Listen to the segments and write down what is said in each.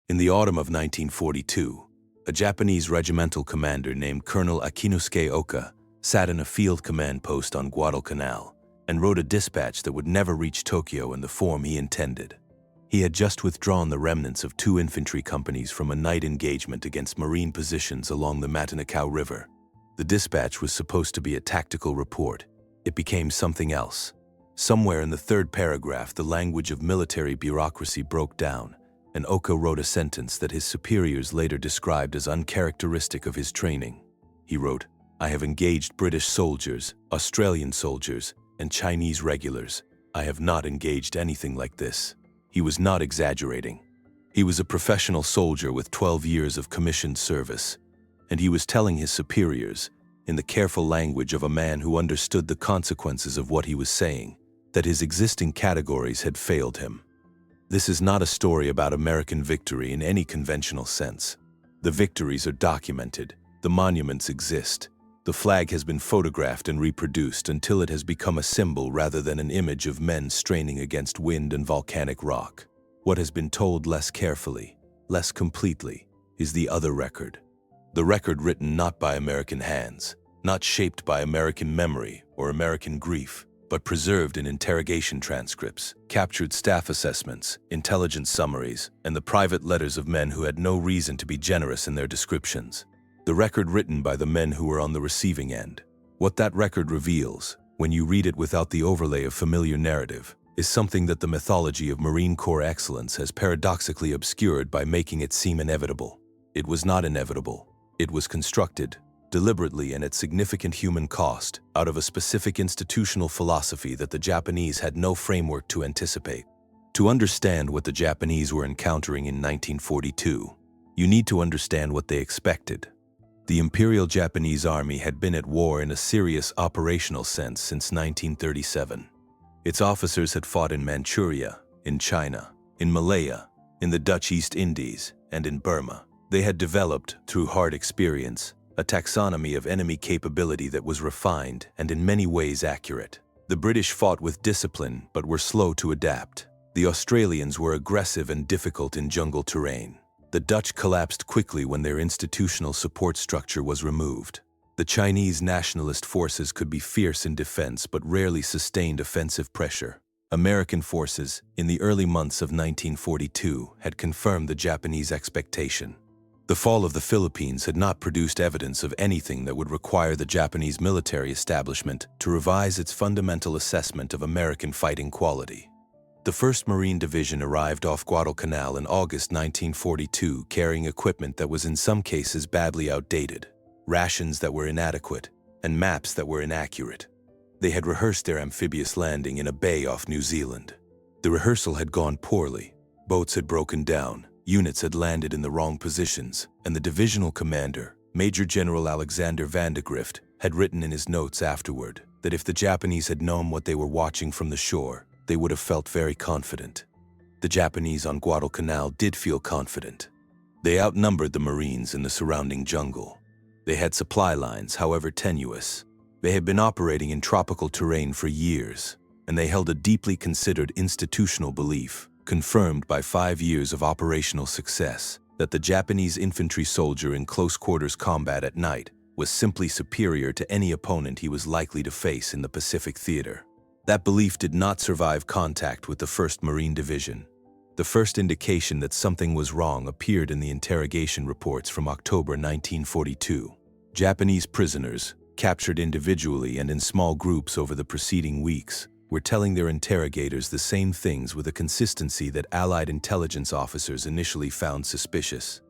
In the autumn of 1942, a Japanese regimental commander named Colonel Akinosuke Oka sat in a field command post on Guadalcanal and wrote a dispatch that would never reach Tokyo in the form he intended. He had just withdrawn the remnants of 2 infantry companies from a night engagement against Marine positions along the Matanakau River. The dispatch was supposed to be a tactical report. It became something else. Somewhere in the 3rd paragraph, the language of military bureaucracy broke down, and Oka wrote a sentence that his superiors later described as uncharacteristic of his training. He wrote, "I have engaged British soldiers, Australian soldiers, and Chinese regulars. I have not engaged anything like this." He was not exaggerating. He was a professional soldier with 12 years of commissioned service, and he was telling his superiors, in the careful language of a man who understood the consequences of what he was saying, that his existing categories had failed him. This is not a story about American victory in any conventional sense. The victories are documented, the monuments exist, the flag has been photographed and reproduced until it has become a symbol rather than an image of men straining against wind and volcanic rock. What has been told less carefully, less completely, is the other record. The record written not by American hands, not shaped by American memory or American grief, but preserved in interrogation transcripts, captured staff assessments, intelligence summaries, and the private letters of men who had no reason to be generous in their descriptions. The record written by the men who were on the receiving end. What that record reveals, when you read it without the overlay of familiar narrative, is something that the mythology of Marine Corps excellence has paradoxically obscured by making it seem inevitable. It was not inevitable. It was constructed, deliberately and at significant human cost, out of a specific institutional philosophy that the Japanese had no framework to anticipate. To understand what the Japanese were encountering in 1942, you need to understand what they expected. The Imperial Japanese Army had been at war in a serious operational sense since 1937. Its officers had fought in Manchuria, in China, in Malaya, in the Dutch East Indies, and in Burma. They had developed, through hard experience, a taxonomy of enemy capability that was refined and in many ways accurate. The British fought with discipline but were slow to adapt. The Australians were aggressive and difficult in jungle terrain. The Dutch collapsed quickly when their institutional support structure was removed. The Chinese nationalist forces could be fierce in defense but rarely sustained offensive pressure. American forces, in the early months of 1942, had confirmed the Japanese expectation. The fall of the Philippines had not produced evidence of anything that would require the Japanese military establishment to revise its fundamental assessment of American fighting quality. The 1st Marine Division arrived off Guadalcanal in August 1942 carrying equipment that was in some cases badly outdated, rations that were inadequate, and maps that were inaccurate. They had rehearsed their amphibious landing in a bay off New Zealand. The rehearsal had gone poorly. Boats had broken down. Units had landed in the wrong positions, and the divisional commander, Major General Alexander Vandegrift, had written in his notes afterward that if the Japanese had known what they were watching from the shore, they would have felt very confident. The Japanese on Guadalcanal did feel confident. They outnumbered the Marines in the surrounding jungle. They had supply lines, however tenuous. They had been operating in tropical terrain for years, and they held a deeply considered institutional belief, confirmed by 5 years of operational success, that the Japanese infantry soldier in close-quarters combat at night was simply superior to any opponent he was likely to face in the Pacific theater. That belief did not survive contact with the 1st Marine Division. The first indication that something was wrong appeared in the interrogation reports from October 1942. Japanese prisoners, captured individually and in small groups over the preceding weeks, were telling their interrogators the same things with a consistency that Allied intelligence officers initially found suspicious.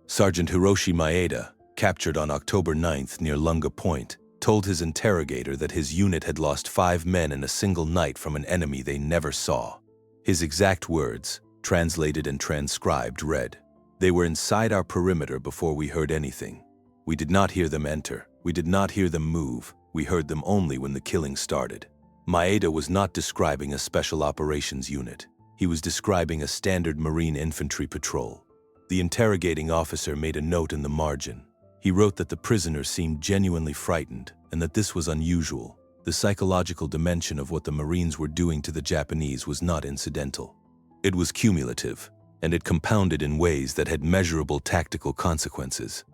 Sergeant Hiroshi Maeda, captured on October 9th near Lunga Point, told his interrogator that his unit had lost 5 men in a single night from an enemy they never saw. His exact words, translated and transcribed, read, "They were inside our perimeter before we heard anything. We did not hear them enter. We did not hear them move. We heard them only when the killing started." Maeda was not describing a special operations unit. He was describing a standard Marine infantry patrol. The interrogating officer made a note in the margin. He wrote that the prisoners seemed genuinely frightened and that this was unusual. The psychological dimension of what the Marines were doing to the Japanese was not incidental. It was cumulative. and it compounded in ways that had measurable tactical consequences.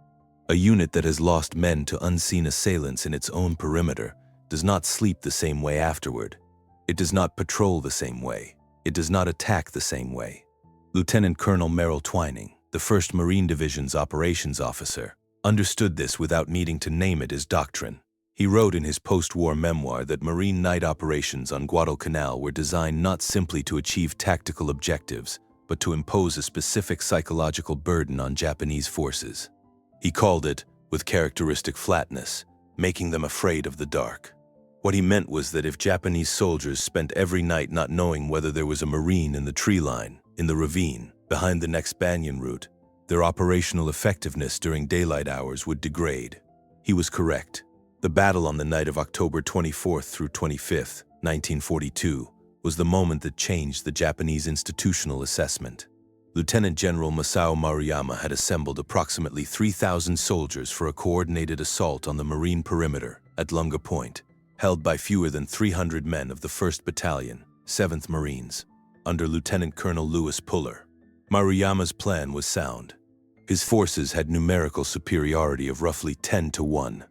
A unit that has lost men to unseen assailants in its own perimeter does not sleep the same way afterward. It does not patrol the same way. It does not attack the same way. Lieutenant Colonel Merrill Twining, the 1st Marine Division's operations officer, understood this without needing to name it as doctrine. He wrote in his post-war memoir that Marine night operations on Guadalcanal were designed not simply to achieve tactical objectives, but to impose a specific psychological burden on Japanese forces. He called it, with characteristic flatness, making them afraid of the dark. What he meant was that if Japanese soldiers spent every night not knowing whether there was a Marine in the tree line, in the ravine, behind the next banyan root, their operational effectiveness during daylight hours would degrade. He was correct. The battle on the night of October 24th through 25th, 1942, was the moment that changed the Japanese institutional assessment. Lieutenant General Masao Maruyama had assembled approximately 3,000 soldiers for a coordinated assault on the Marine perimeter at Lunga Point, held by fewer than 300 men of the 1st Battalion, 7th Marines, under Lieutenant Colonel Louis Puller. Maruyama's plan was sound. His forces had numerical superiority of roughly 10-1.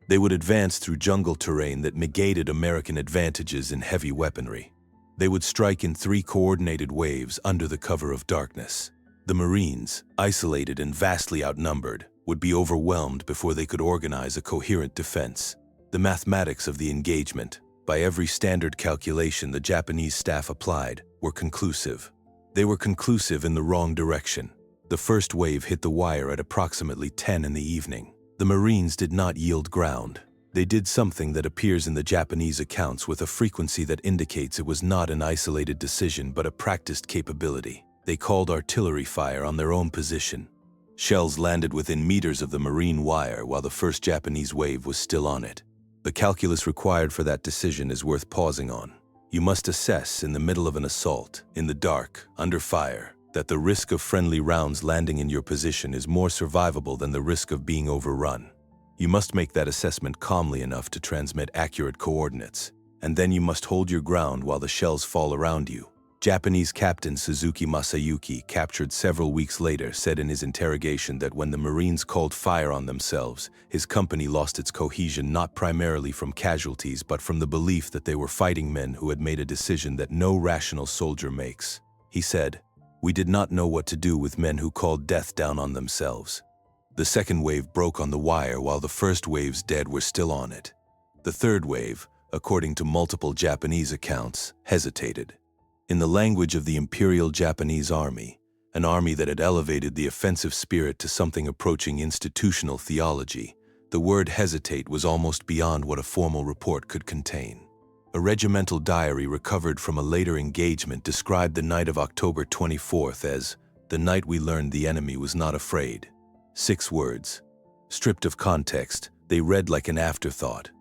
They would advance through jungle terrain that negated American advantages in heavy weaponry. They would strike in 3 coordinated waves under the cover of darkness. The Marines, isolated and vastly outnumbered, would be overwhelmed before they could organize a coherent defense. The mathematics of the engagement, by every standard calculation the Japanese staff applied, were conclusive. They were conclusive in the wrong direction. The first wave hit the wire at approximately 10 in the evening. The Marines did not yield ground. They did something that appears in the Japanese accounts with a frequency that indicates it was not an isolated decision but a practiced capability. They called artillery fire on their own position. Shells landed within meters of the Marine wire while the first Japanese wave was still on it. The calculus required for that decision is worth pausing on. You must assess in the middle of an assault, in the dark, under fire, that the risk of friendly rounds landing in your position is more survivable than the risk of being overrun. You must make that assessment calmly enough to transmit accurate coordinates, and then you must hold your ground while the shells fall around you. Japanese Captain Suzuki Masayuki, captured several weeks later, said in his interrogation that when the Marines called fire on themselves, his company lost its cohesion not primarily from casualties but from the belief that they were fighting men who had made a decision that no rational soldier makes. He said, "We did not know what to do with men who called death down on themselves." The second wave broke on the wire while the first wave's dead were still on it. The third wave, according to multiple Japanese accounts, hesitated. In the language of the Imperial Japanese Army, an army that had elevated the offensive spirit to something approaching institutional theology, the word hesitate was almost beyond what a formal report could contain. A regimental diary recovered from a later engagement described the night of October 24th as the night we learned the enemy was not afraid. 6 words. Stripped of context, they read like an afterthought.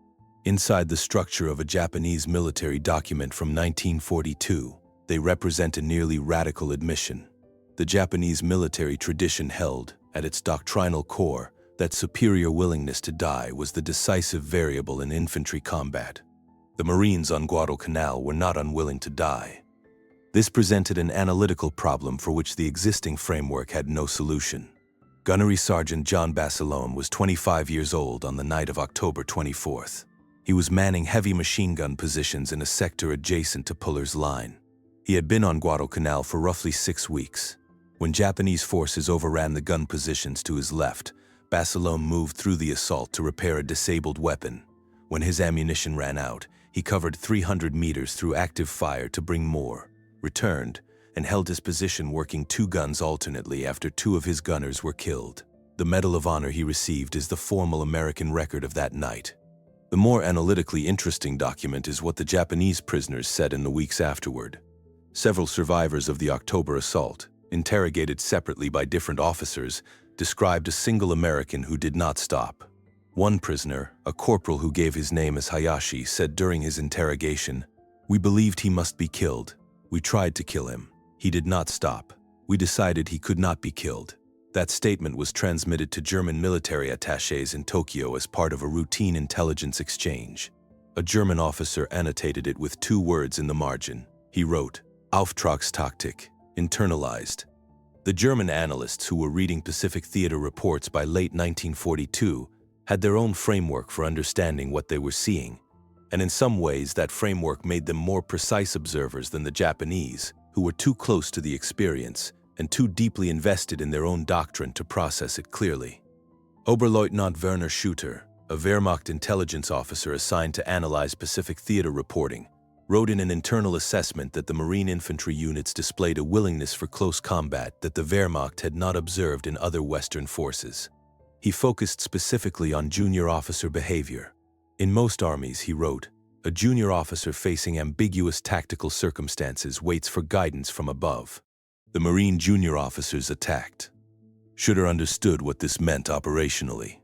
Inside the structure of a Japanese military document from 1942, they represent a nearly radical admission. The Japanese military tradition held, at its doctrinal core, that superior willingness to die was the decisive variable in infantry combat. The Marines on Guadalcanal were not unwilling to die. This presented an analytical problem for which the existing framework had no solution. Gunnery Sergeant John Basilone was 25 years old on the night of October 24th. He was manning heavy machine gun positions in a sector adjacent to Puller's line. He had been on Guadalcanal for roughly 6 weeks. When Japanese forces overran the gun positions to his left, Basilone moved through the assault to repair a disabled weapon. When his ammunition ran out, he covered 300 meters through active fire to bring more, returned, and held his position working 2 guns alternately after 2 of his gunners were killed. The Medal of Honor he received is the formal American record of that night. The more analytically interesting document is what the Japanese prisoners said in the weeks afterward. Several survivors of the October assault, interrogated separately by different officers, described a single American who did not stop. One prisoner, a corporal who gave his name as Hayashi, said during his interrogation, "We believed he must be killed. We tried to kill him. He did not stop. We decided he could not be killed." That statement was transmitted to German military attachés in Tokyo as part of a routine intelligence exchange. A German officer annotated it with 2 words in the margin. He wrote, Auftragstaktik, internalized. The German analysts who were reading Pacific Theater reports by late 1942 had their own framework for understanding what they were seeing, and in some ways that framework made them more precise observers than the Japanese, who were too close to the experience and too deeply invested in their own doctrine to process it clearly. Oberleutnant Werner Schutter, a Wehrmacht intelligence officer assigned to analyze Pacific Theater reporting, wrote in an internal assessment that the Marine infantry units displayed a willingness for close combat that the Wehrmacht had not observed in other Western forces. He focused specifically on junior officer behavior. In most armies, he wrote, a junior officer facing ambiguous tactical circumstances waits for guidance from above. The Marine junior officers attacked. Schutter understood what this meant operationally.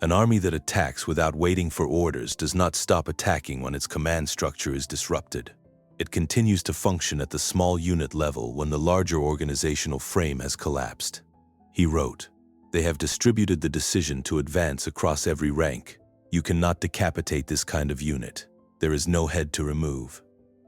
An army that attacks without waiting for orders does not stop attacking when its command structure is disrupted. It continues to function at the small unit level when the larger organizational frame has collapsed. He wrote, they have distributed the decision to advance across every rank. You cannot decapitate this kind of unit. There is no head to remove.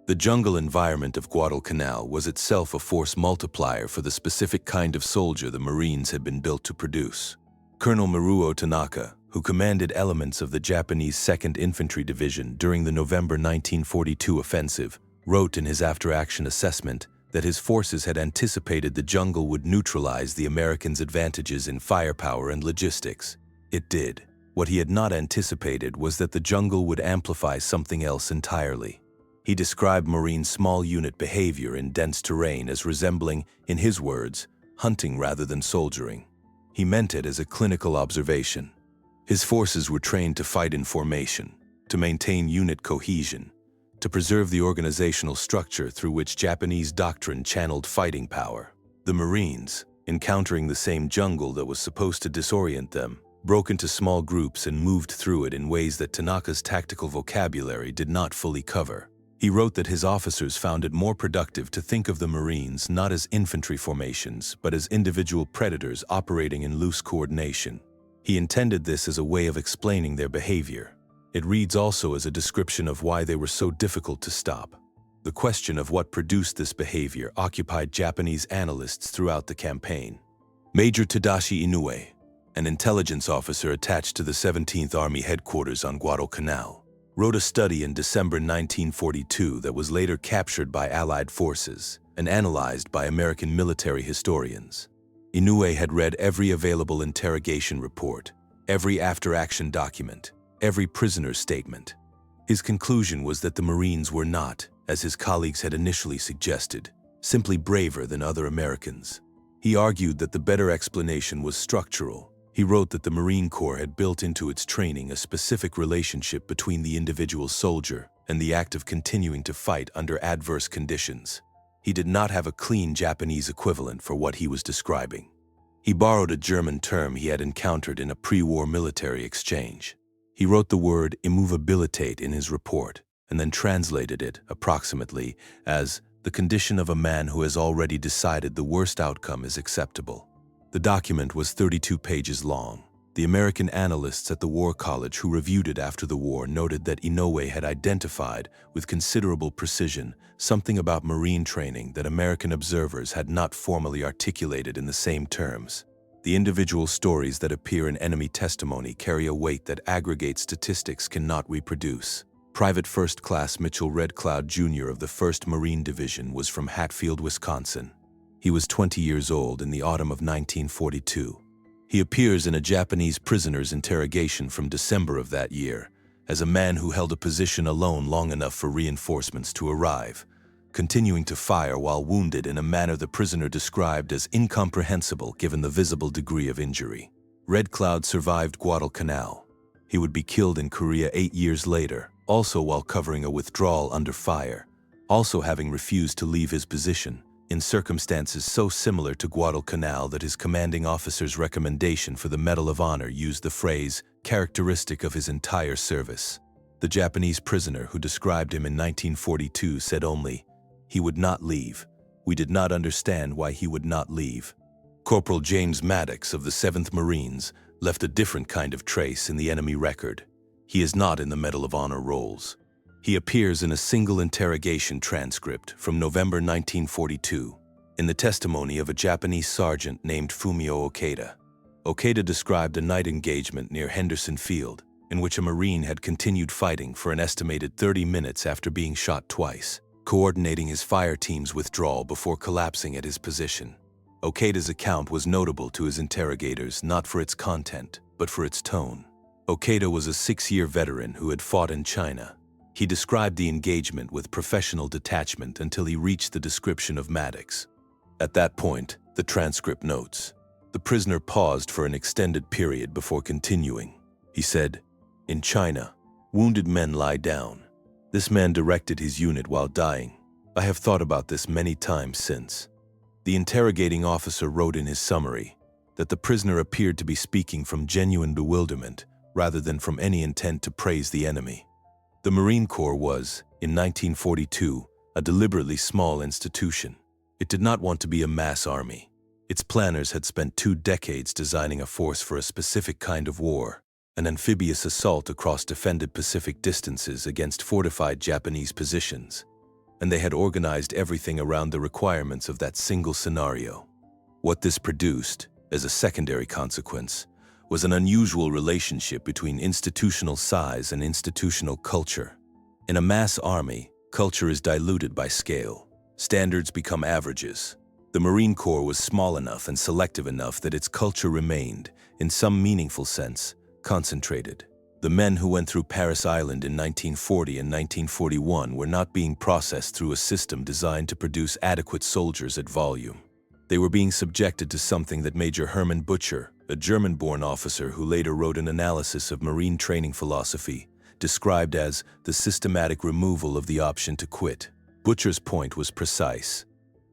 The jungle environment of Guadalcanal was itself a force multiplier for the specific kind of soldier the Marines had been built to produce. Colonel Miruo Tanaka, who commanded elements of the Japanese 2nd Infantry Division during the November 1942 offensive, wrote in his after-action assessment that his forces had anticipated the jungle would neutralize the Americans' advantages in firepower and logistics. It did. What he had not anticipated was that the jungle would amplify something else entirely. He described Marine small unit behavior in dense terrain as resembling, in his words, hunting rather than soldiering. He meant it as a clinical observation. His forces were trained to fight in formation, to maintain unit cohesion, to preserve the organizational structure through which Japanese doctrine channeled fighting power. The Marines, encountering the same jungle that was supposed to disorient them, broke into small groups and moved through it in ways that Tanaka's tactical vocabulary did not fully cover. He wrote that his officers found it more productive to think of the Marines not as infantry formations, but as individual predators operating in loose coordination. He intended this as a way of explaining their behavior. It reads also as a description of why they were so difficult to stop. The question of what produced this behavior occupied Japanese analysts throughout the campaign. Major Tadashi Inoue, an intelligence officer attached to the 17th Army headquarters on Guadalcanal, wrote a study in December 1942 that was later captured by Allied forces and analyzed by American military historians. Inoue had read every available interrogation report, every after-action document, every prisoner's statement. His conclusion was that the Marines were not, as his colleagues had initially suggested, simply braver than other Americans. He argued that the better explanation was structural. He wrote that the Marine Corps had built into its training a specific relationship between the individual soldier and the act of continuing to fight under adverse conditions. He did not have a clean Japanese equivalent for what he was describing. He borrowed a German term he had encountered in a pre-war military exchange. He wrote the word immovabilitate in his report and then translated it, approximately, as the condition of a man who has already decided the worst outcome is acceptable. The document was 32 pages long. The American analysts at the War College who reviewed it after the war noted that Inoue had identified, with considerable precision, something about Marine training that American observers had not formally articulated in the same terms. The individual stories that appear in enemy testimony carry a weight that aggregate statistics cannot reproduce. Private First Class Mitchell Red Cloud Jr. of the 1st Marine Division was from Hatfield, Wisconsin. He was 20 years old in the autumn of 1942. He appears in a Japanese prisoner's interrogation from December of that year as a man who held a position alone long enough for reinforcements to arrive, continuing to fire while wounded in a manner the prisoner described as incomprehensible given the visible degree of injury. Red Cloud survived Guadalcanal. He would be killed in Korea 8 years later, also while covering a withdrawal under fire, also having refused to leave his position, in circumstances so similar to Guadalcanal that his commanding officer's recommendation for the Medal of Honor used the phrase, characteristic of his entire service. The Japanese prisoner who described him in 1942 said only, "He would not leave. We did not understand why he would not leave." Corporal James Maddox of the 7th Marines left a different kind of trace in the enemy record. He is not in the Medal of Honor rolls. He appears in a single interrogation transcript from November 1942. in the testimony of a Japanese sergeant named Fumio Okada. Okada described a night engagement near Henderson Field, in which a Marine had continued fighting for an estimated 30 minutes after being shot twice, coordinating his fire team's withdrawal before collapsing at his position. Okada's account was notable to his interrogators not for its content, but for its tone. Okada was a 6-year veteran who had fought in China. He described the engagement with professional detachment until he reached the description of Maddox. At that point, the transcript notes, the prisoner paused for an extended period before continuing. He said, "In China, wounded men lie down. This man directed his unit while dying. I have thought about this many times since." The interrogating officer wrote in his summary that the prisoner appeared to be speaking from genuine bewilderment rather than from any intent to praise the enemy. The Marine Corps was, in 1942, a deliberately small institution. It did not want to be a mass army. Its planners had spent 2 decades designing a force for a specific kind of war, an amphibious assault across defended Pacific distances against fortified Japanese positions, and they had organized everything around the requirements of that single scenario. What this produced, as a secondary consequence, was an unusual relationship between institutional size and institutional culture. In a mass army, culture is diluted by scale. Standards become averages. The Marine Corps was small enough and selective enough that its culture remained, in some meaningful sense, concentrated. The men who went through Paris Island in 1940 and 1941 were not being processed through a system designed to produce adequate soldiers at volume. They were being subjected to something that Major Hermann Butcher, a German-born officer who later wrote an analysis of Marine training philosophy, described as the systematic removal of the option to quit. Butcher's point was precise.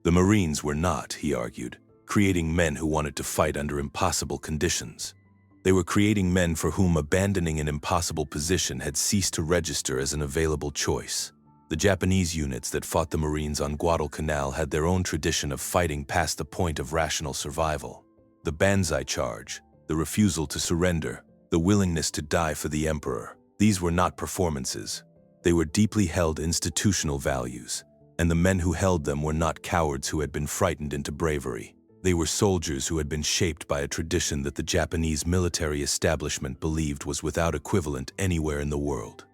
The Marines were not, he argued, creating men who wanted to fight under impossible conditions. They were creating men for whom abandoning an impossible position had ceased to register as an available choice. The Japanese units that fought the Marines on Guadalcanal had their own tradition of fighting past the point of rational survival. The Banzai charge, the refusal to surrender, the willingness to die for the emperor, these were not performances. They were deeply held institutional values, and the men who held them were not cowards who had been frightened into bravery. They were soldiers who had been shaped by a tradition that the Japanese military establishment believed was without equivalent anywhere in the world.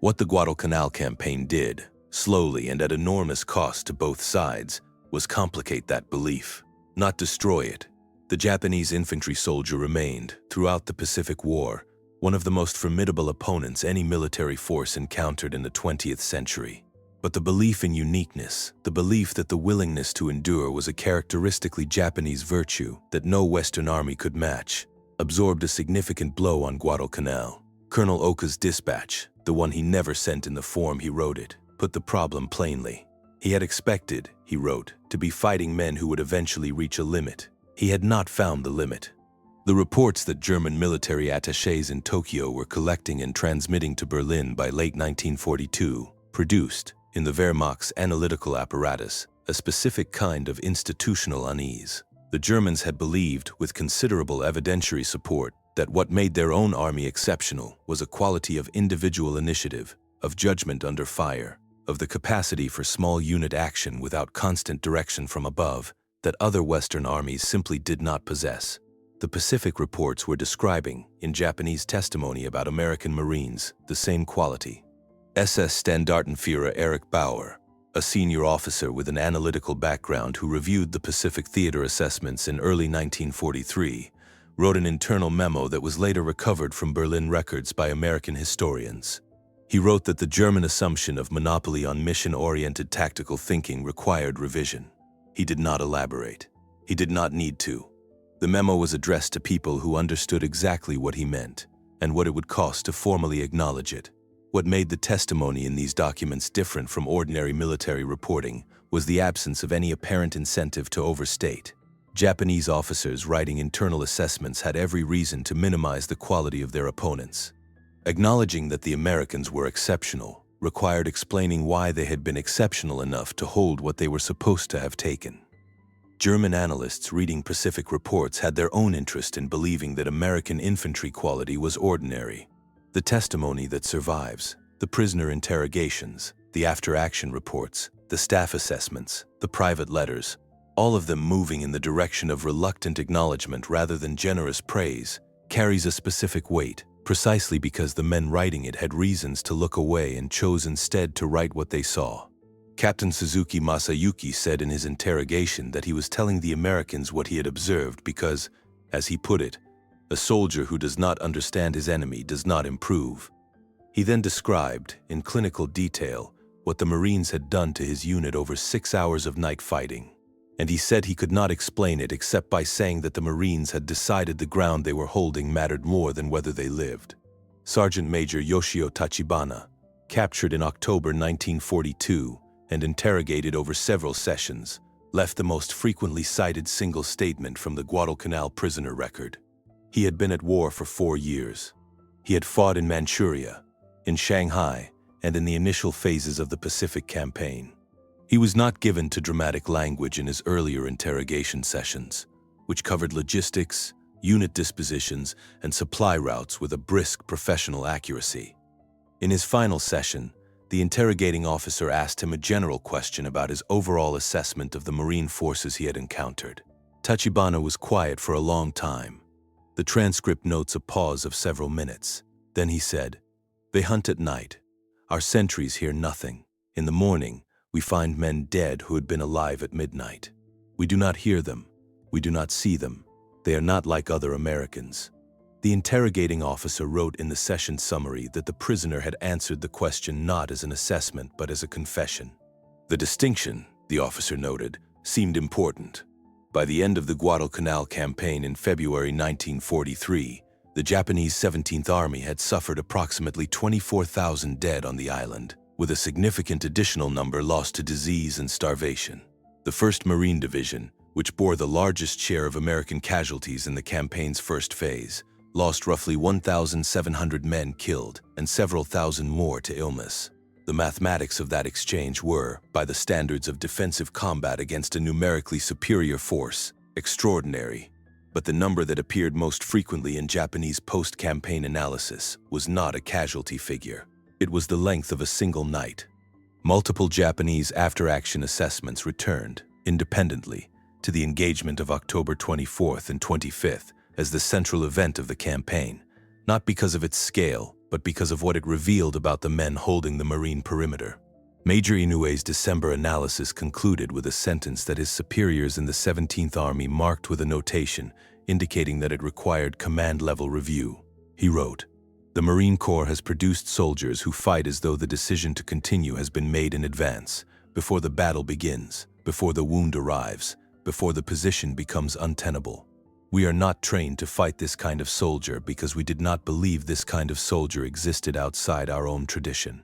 What the Guadalcanal campaign did, slowly and at enormous cost to both sides, was complicate that belief, not destroy it. The Japanese infantry soldier remained, throughout the Pacific War, one of the most formidable opponents any military force encountered in the 20th century. But the belief in uniqueness, the belief that the willingness to endure was a characteristically Japanese virtue that no Western army could match, absorbed a significant blow on Guadalcanal. Colonel Oka's dispatch, the one he never sent in the form he wrote it, put the problem plainly. He had expected, he wrote, to be fighting men who would eventually reach a limit. He had not found the limit. The reports that German military attachés in Tokyo were collecting and transmitting to Berlin by late 1942 produced, in the Wehrmacht's analytical apparatus, a specific kind of institutional unease. The Germans had believed, with considerable evidentiary support, that what made their own army exceptional was a quality of individual initiative, of judgment under fire, of the capacity for small unit action without constant direction from above, that other Western armies simply did not possess. The Pacific reports were describing, in Japanese testimony about American Marines, the same quality. SS Standartenführer Erich Bauer, a senior officer with an analytical background who reviewed the Pacific theater assessments in early 1943, wrote an internal memo that was later recovered from Berlin records by American historians. He wrote that the German assumption of monopoly on mission-oriented tactical thinking required revision. He did not elaborate. He did not need to. The memo was addressed to people who understood exactly what he meant and what it would cost to formally acknowledge it. What made the testimony in these documents different from ordinary military reporting was the absence of any apparent incentive to overstate. Japanese officers writing internal assessments had every reason to minimize the quality of their opponents. Acknowledging that the Americans were exceptional required explaining why they had been exceptional enough to hold what they were supposed to have taken. German analysts reading Pacific reports had their own interest in believing that American infantry quality was ordinary. The testimony that survives, the prisoner interrogations, the after-action reports, the staff assessments, the private letters, all of them moving in the direction of reluctant acknowledgement rather than generous praise, carries a specific weight, precisely because the men writing it had reasons to look away and chose instead to write what they saw. Captain Suzuki Masayuki said in his interrogation that he was telling the Americans what he had observed because, as he put it, a soldier who does not understand his enemy does not improve. He then described, in clinical detail, what the Marines had done to his unit over 6 hours of night fighting. And he said he could not explain it except by saying that the Marines had decided the ground they were holding mattered more than whether they lived. Sergeant Major Yoshio Tachibana, captured in October 1942 and interrogated over several sessions, left the most frequently cited single statement from the Guadalcanal prisoner record. He had been at war for 4 years. He had fought in Manchuria, in Shanghai, and in the initial phases of the Pacific Campaign. He was not given to dramatic language in his earlier interrogation sessions, which covered logistics, unit dispositions, and supply routes with a brisk professional accuracy. In his final session, the interrogating officer asked him a general question about his overall assessment of the Marine forces he had encountered. Tachibana was quiet for a long time. The transcript notes a pause of several minutes. Then he said, "They hunt at night. Our sentries hear nothing. In the morning, we find men dead who had been alive at midnight. We do not hear them. We do not see them. They are not like other Americans." The interrogating officer wrote in the session summary that the prisoner had answered the question not as an assessment but as a confession. The distinction, the officer noted, seemed important. By the end of the Guadalcanal campaign in February 1943, the Japanese 17th Army had suffered approximately 24,000 dead on the island, with a significant additional number lost to disease and starvation. The 1st Marine Division, which bore the largest share of American casualties in the campaign's first phase, lost roughly 1,700 men killed and several thousand more to illness. The mathematics of that exchange were, by the standards of defensive combat against a numerically superior force, extraordinary. But the number that appeared most frequently in Japanese post-campaign analysis was not a casualty figure. It was the length of a single night. Multiple Japanese after-action assessments returned, independently, to the engagement of October 24th and 25th as the central event of the campaign, not because of its scale, but because of what it revealed about the men holding the Marine perimeter. Major Inoue's December analysis concluded with a sentence that his superiors in the 17th Army marked with a notation indicating that it required command-level review. He wrote, "The Marine Corps has produced soldiers who fight as though the decision to continue has been made in advance, before the battle begins, before the wound arrives, before the position becomes untenable. We are not trained to fight this kind of soldier because we did not believe this kind of soldier existed outside our own tradition.